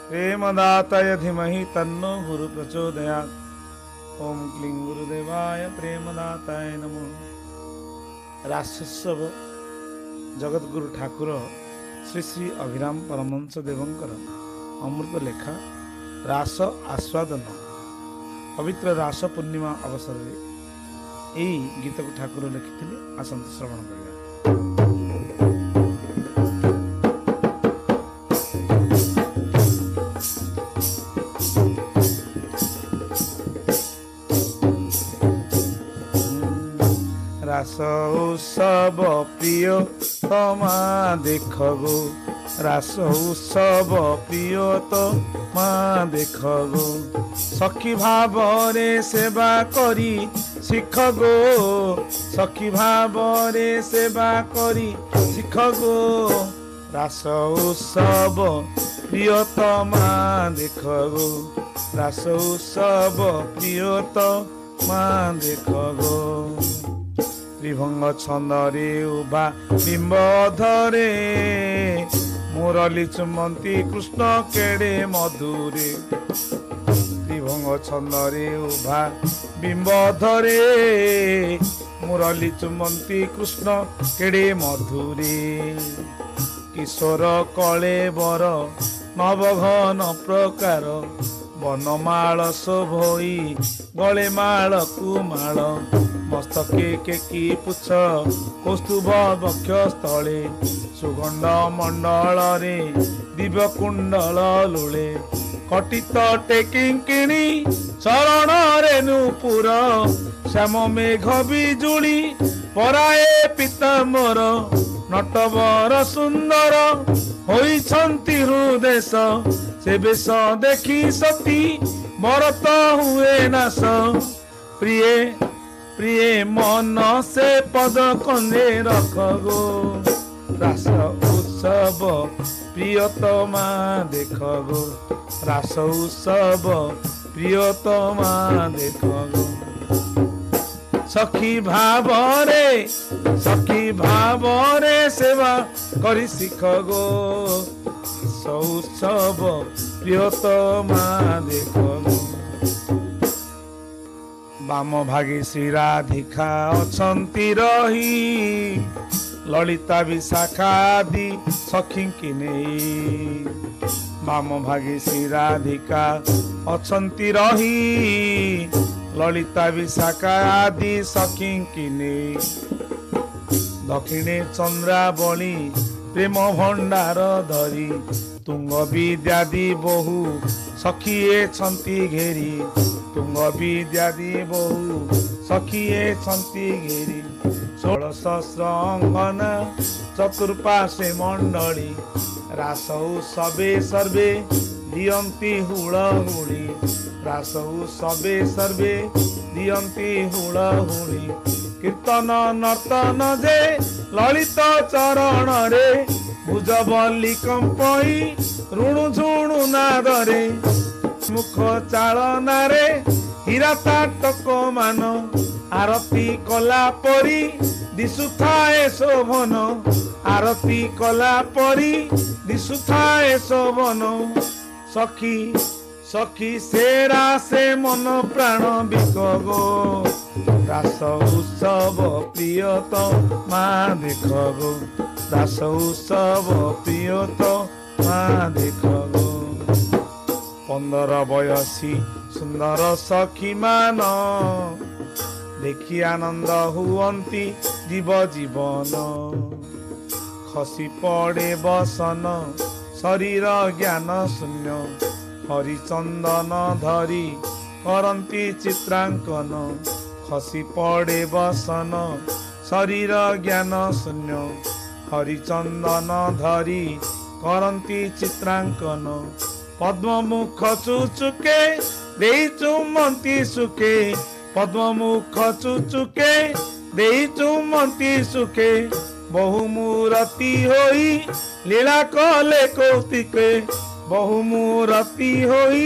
प्रेमदाताय धीमहि तन्नो गुरु प्रचोदयात्। ओम क्लीं गुरुदेवाय प्रेमदाताय नमो। रासोत्सव जगतगुरु ठाकुर श्री श्री अभिराम परमहंस देवंकर अमृत लेखा रास आस्वादन पवित्र रास पूर्णिमा अवसर में यही गीत को ठाकुर लिखिथिले। आसंत श्रवण करिया। रास उत्सव प्रिय तमा देख गो, रास उत्सव प्रिय तो माँ देख गो, सखी भाव रे सेवा करी शिख गो, सखी भाव रे सेवा करी शिख गो, रास उत्सव प्रिय तो माँ देख गो, रास उत्सव प्रिय तो माँ देख गो। त्रिभंग छंदरे उभा बिंब धरे, मुरली चुमंती कृष्ण केड़े मधुरे, त्रिभंग छंदरे उभा बिंब धरे, मुरली चुमंती कृष्ण केड़े मधुरे, किशोर कले बर नवघन प्रकार, बनमाल शोभई गले माल कुमाल, मस्तके केकी पुछ कौस्तुभ बक्ष स्थले, सुगंध मंडल रे दिव्य कुंडल लुले, कटित टेकिंकिणी चरण रेणुपुर, श्याम मेघ बिजुली पराए पीताम्बर, नटवर सुंदर होइछन्ति हृदेश, से बेश देखी सती मरत हुए नाश, प्रिय प्रिय मन से पद कंधे रख गो, रास उत्सव प्रियतमा देख गो, रास उत्सव प्रियतमा देख गो, सखी भाव रे सेवा करी शिख गो, रास उत्सव प्रियतमा देख गो। बाम भागी श्री राधिका अछंती रही, ललिता विशाखा आदि सखी की नहीं, बाम भागी श्री राधिका अछंती रही, ललिता विशाखा आदि सखी की नहीं, दक्षिणे चंद्रावली प्रेम भंडार धरी, तुंग विद्यादि बहु सखीए छंती घेरी, तुंग विद्यादि बहु सखीए छंती घेरी, 16 सहस्र अंगन चतुर्पाशे मंडली, रासौ सबे सर्वे दियंती हुड़हुड़ी, रासौ सबे सर्वे दियंती हुड़हुड़ी, कीर्तन नर्तन जे ललित चरण रे, भुजबल्ली कंपई ऋणु झुणु नादरे, मुख चालना रे हीरा ताटक मान, आरती कला परी दिशुथाए शोभन, आरती कला परी दिशुथाए शोभन, सखी सखी सेरा से मन प्राण बिक गो, रास उत्सव प्रिय तो माँ देख गो, रास उत्सव प्रिय तो माँ देख गो। 15 बयसी सुंदर सखी मान, देखी आनंद हुअंती जीव जीवन, खसी पड़े बसन शरीर ज्ञान शून्य, हरिचंदन धरी करंती चित्रांकन, खसी पड़े बसन शरीर ज्ञान शून्य, हरिचंदन धरी करंती चित्रांकन, पद्ममुख चुचुके देई चुमंती सुखे, पद्ममुख चुचुके देई चुमंती सुखे, बहुमूरति होई लीला कले कौतिके, बहुमूरति होई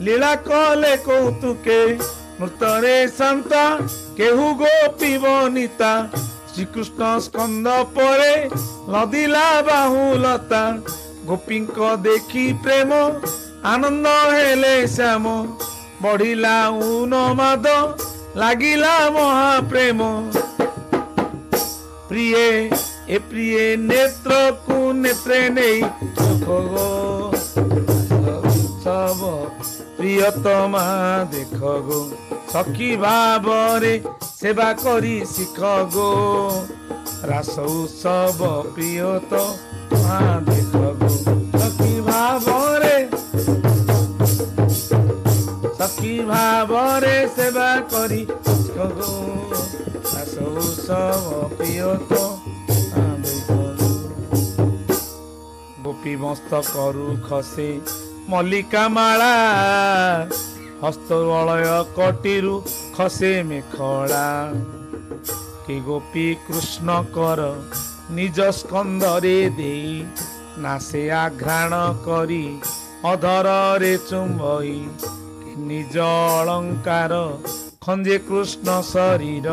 लीला कले कौतुके, नृतरे शांता केहू गोपी बनिता, श्रीकृष्ण स्कंद परे लदिला बाहुलता, गोपींक देखी प्रेम आनंद हेले श्याम बढ़िला उन्माद लागिला महाप्रेम प्रिय ए प्रिय नेत्र को नेत्रे नहीं सब प्रियतमा देख गो सखी भाव रे सेवा करी शिख गो रास उत्सव प्रियतमा देख गो सखी भाव रे सेवा करी शिख गो रास उत्सव प्रियतमा देख गो गोपी मस्त करू खसे मल्लिका माला हस्त वलय कटिरु खसे मेखला के गोपी कृष्ण कर निज स्कंदरे दे नासे आघ्राण करी अधर रे चुंबई निज अलंकार खंजे कृष्ण शरीर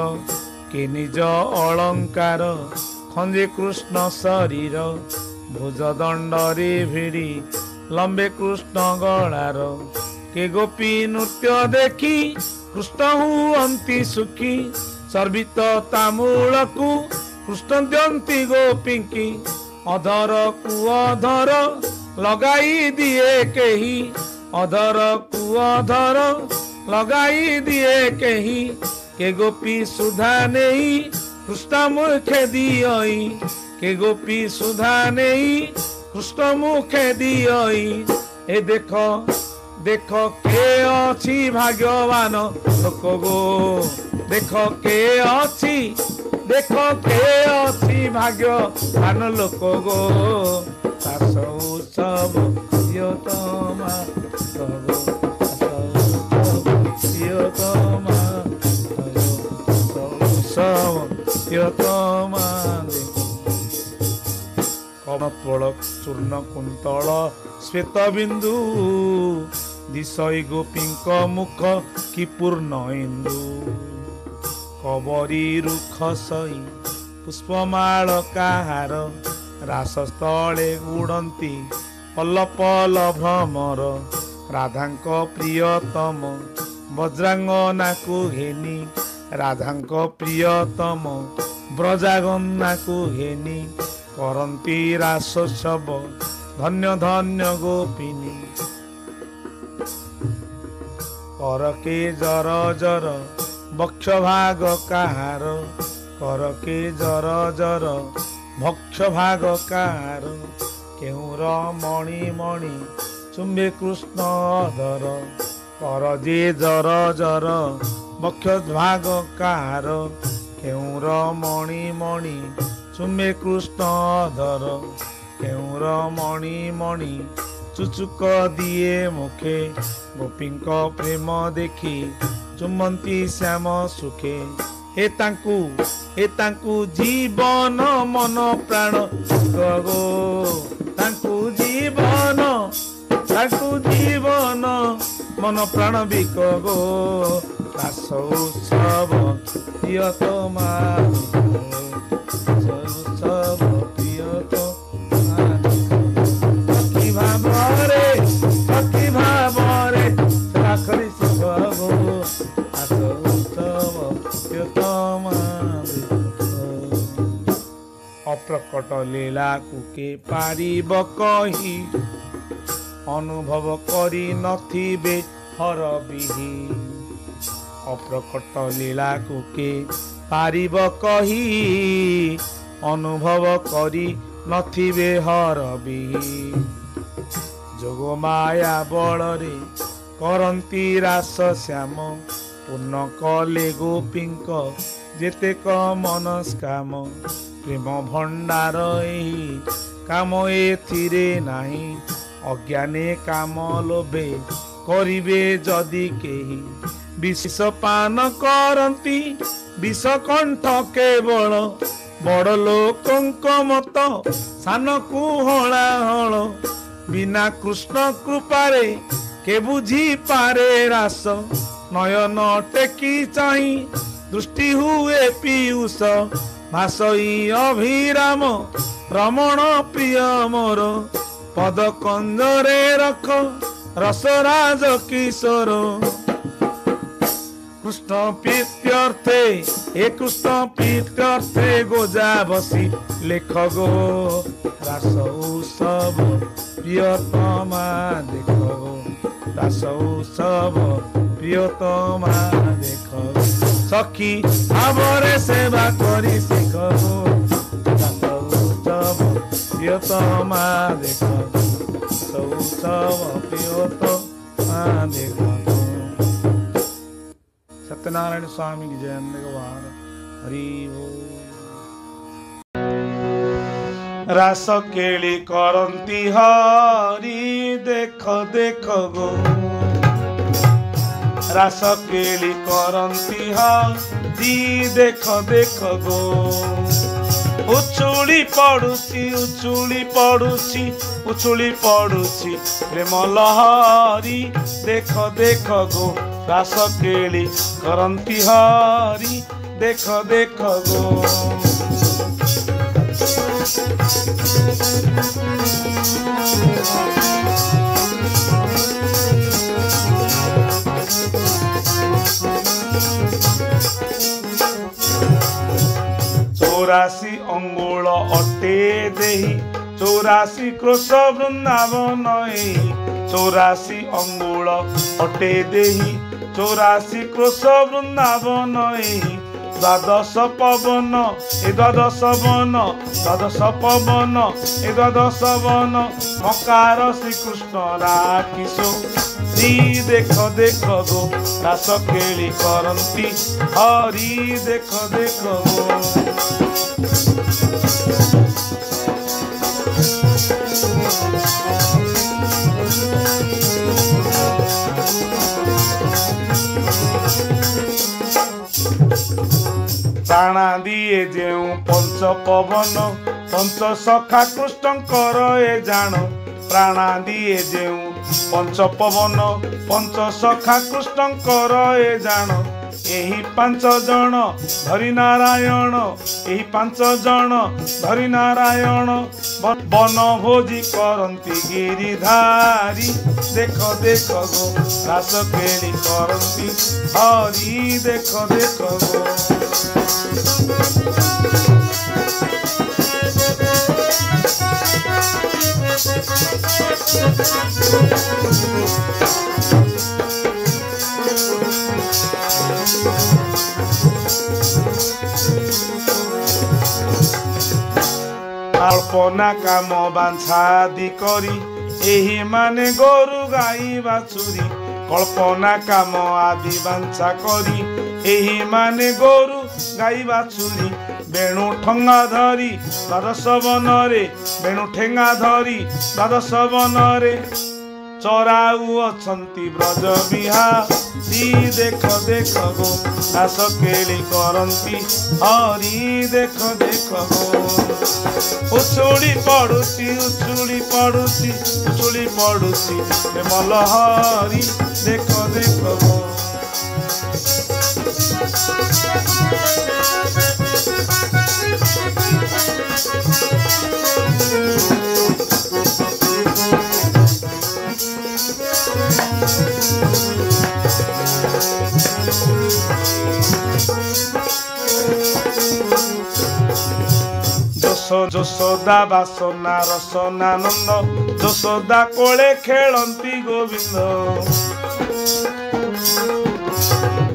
के निज अलंकार खंजे कृष्ण शरीर भुजदंड रे भिड़ी लंबे कृष्ण गलार के गोपी नृत्य देखी कृष्ण हुअंती सुखी सर्वित तामूल को कृष्ण दियंती गोपींकी अधर को अधर लगाई दिए केही अधर को अधर लगाई दिए केही के गोपी सुधा नहीं कृष्ण मुखे दियई के गोपी सुधा नहीं कृष्ण मुखे दियई ए देखो देखो के अछि भाग्यवान लोक गो देखो के अछि देखो के अछि भाग्यवान लोक गो दास उत्सव प्रियतमा प्रियतमा उत्सव प्रियतमा कमल चूर्ण कुंतल श्वेत बिंदु दिशई गोपींक मुख कि पूर्ण इंदु कबरी रुख सई पुष्पमाल काहार रासस्थले उड़ंती पल्लपल भ्रमर राधांक प्रियतम वज्रांगना को घेनी राधांक प्रियतम ब्रजागन्ना को घेनी करंती रासोत्सव धन्य धन्य गोपिनी कर के जर जर बक्ष भाग काहार कर के जर जर भक्ष भाग काहार केउर मणि मणि चुंबे कृष्ण अधर कर जे जर जर बक्ष भाग काहार केउर मणि मणि चुंबे कृष्ण अधर केउर मणि मणि चुचुक दिए मुखे गोपींक प्रेम देखी चुमंती श्याम सुखे ए तांकु जीवन मन प्राण गो तांकु जीवन मन प्राण बिक गो दास उत्सव प्रियतमा उत्सव प्रियतमा सखी भावरे राखरी शिव दास उत्सव प्रियतमा अप्रकट लीला कुके पारिब कही अनुभव करी नथिबे हर बिही अप्रकट लीला कुके पारिब कही अनुभव करी नथिबे हर बिही जोग माया बलरे करंती रास श्याम पूर्ण कले गोपींक जेतेक मनस्काम प्रेम भंडार एही काम एथिरे नाही अज्ञाने काम लोभे करिबे जदि केही विष पान करंती विष कंठ केवल बड़ लोकंक मत सान को हला हल बिना कृष्ण कृपारे के बुझी पारे रास नयन टेकी चाही दृष्टि हुए पीयूष भासई अभिराम रमण प्रिय मोर पद कंजरे रख रसराज किशोर कृष्ण प्रीत्यर्थे हे कृष्ण प्रीत्यर्थे गोजा बसी लेख गो रास उत्सव प्रियतमा देख गो रास उत्सव प्रियतमा देख गो सखी भावरे सेवा करी शिख गो रास उत्सव प्रियतमा देख गो उत्सव प्रियतमा देख गो। सत्यनारायण स्वामी की जय भगवान हरि बोल। रास केली करंती हरि देख देख गो रास केली करंती हरि देख देख गो उछुली पड़ुची प्रेम लहरी देख देख गो रास केली करंती हरि देख देख गो। चौरासी अंगुल अटे देही 84 क्रोश वृंदावन चौरासी अंगुल अटे देही 84 क्रोश वृंदावन द्वादश पवन ए द्वादश वन ए द्वादश वन मकार श्रीकृष्ण राकिशो देख देख गो रास केली करंती हरि देख देख गो। प्राणा दिए जेऊ पंच पवन पंच सखा कृष्णकर ए जान प्राणा दिए जेऊ पंच पवन पंच सखा कृष्णकर ए जान एही 5 जन धरी नारायण एही 5 जन धरी नारायण वन भोजी करंती गिरिधारी देख देख गो रास केली करंती हरि देख देख गो। अल्पना काम बांछादी करी एही माने गोरु गाई बाछुरी कल्पना काम आदि बांछा करी एही माने गोरु गाई बाछुरी बेणु ठंगा धरी द्वादश वनरे बेणु ठेंगा धरी द्वादश वनरे चराऊ अछंती ब्रज बिहारी देख देख गो रास केली करंती हरि देख देख गो। उछुली पड़ुची प्रेम लहरी देख देख गो। যশোদা বাসনা রসনানন্দ যশোদা কোলে খেলন্তি গোবিন্দ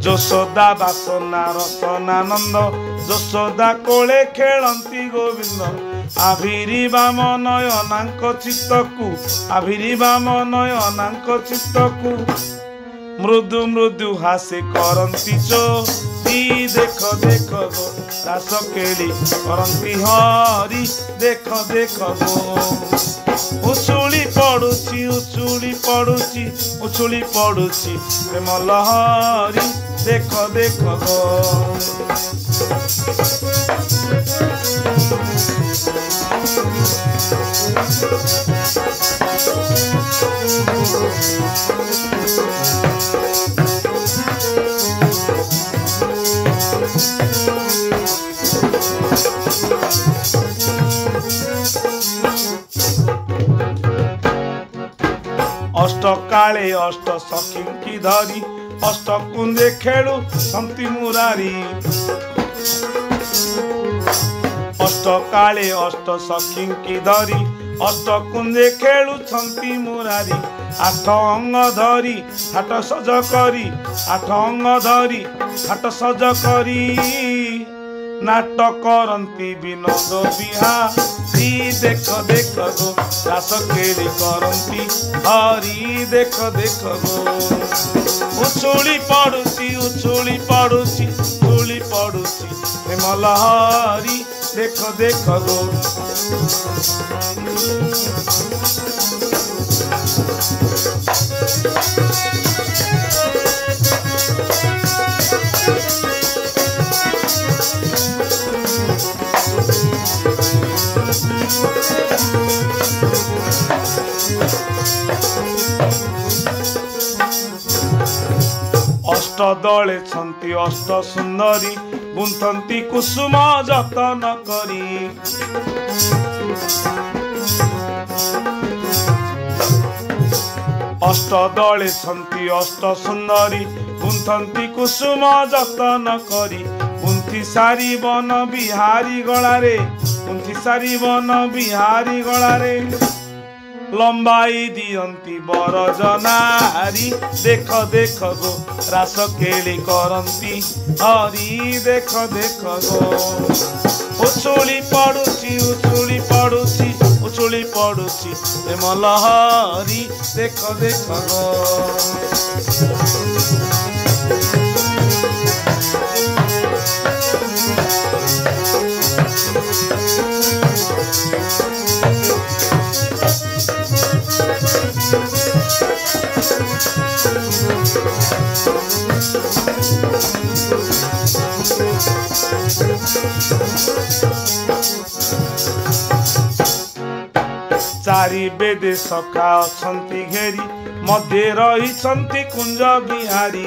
যশোদা বাসনা রসনানন্দ যশোদা কোলে খেলন্তি গোবিন্দ আবির্ভাব নয়নাঙ্ক চিত্তকু আবির্ভাব নয়নাঙ্ক চিত্তকু मृदु मृदु हासे करंती चोरी देख देख गो रास केली करंती हरि देख देख गो। उछुली पड़ुची प्रेम लहरी देख देख गो। अष्ट काले अष्ट सखी की धरी अष्ट कुंदे खेलु संति मुरारी अष्ट काले अष्ट सखी की धरी अष्ट कुंदे खेलु संति मुरारी आठ अंग धरी ठाट सज करी आठ अंग धरी ठाट सज करी नाटक करती विनोद बिहारी देख देख गो रास केली करती हरी देख देख गो उछुली पड़ुची उछुली पड़ुची उछुली पड़ुची प्रेम लहरी देख देख गो अष्ट दले छंती अष्ट सुंदरी गुंथंती कुसुम जतन करी अष्ट दले छंती अष्ट सुंदरी गुंथंती कुसुम जतन करी गुंथी सारी वन बिहारी गलारे गुंथी सारी वन बिहारी गलारे लंबाई दियंती बरजनारी देख देख गो रास केली करंती हरी देख देख गो उछुली पड़ुची उछुली पड़ुची उछुली पड़ुची प्रेम लहरी देख देख गो चारि बेदे सखा अछंती घेरी मध्य रही छंती कुंज बिहारी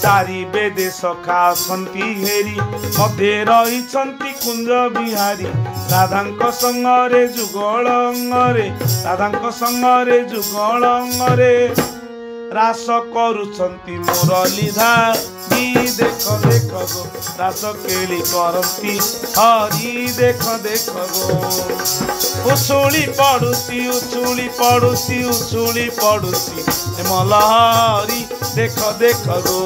चारि बेदे सखा अछंती घेरी मध्य रही छंती कुंज बिहारी राधांक संगरे जुगल अंगरे राधांक संगरे जुगल अंगरे रास करुछंती मुरली धारी देख देख गो रास केली करती हरी देख देख गो उछुली पड़ुची उछुली पड़ुची उछुली पड़ुची मलहरी देख देख गो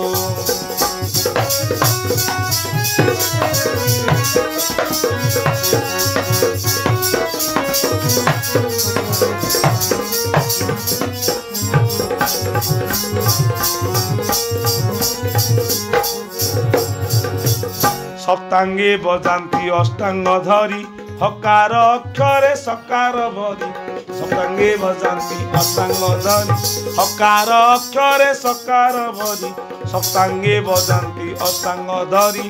सप्तांगे बजांती अष्टांग धरी हकार अक्षरे सकार भरी सप्तांगे बजांती अष्टांग धरी हकार अक्षरे सकार भरी सप्तांगे बजांती अष्टांग धरी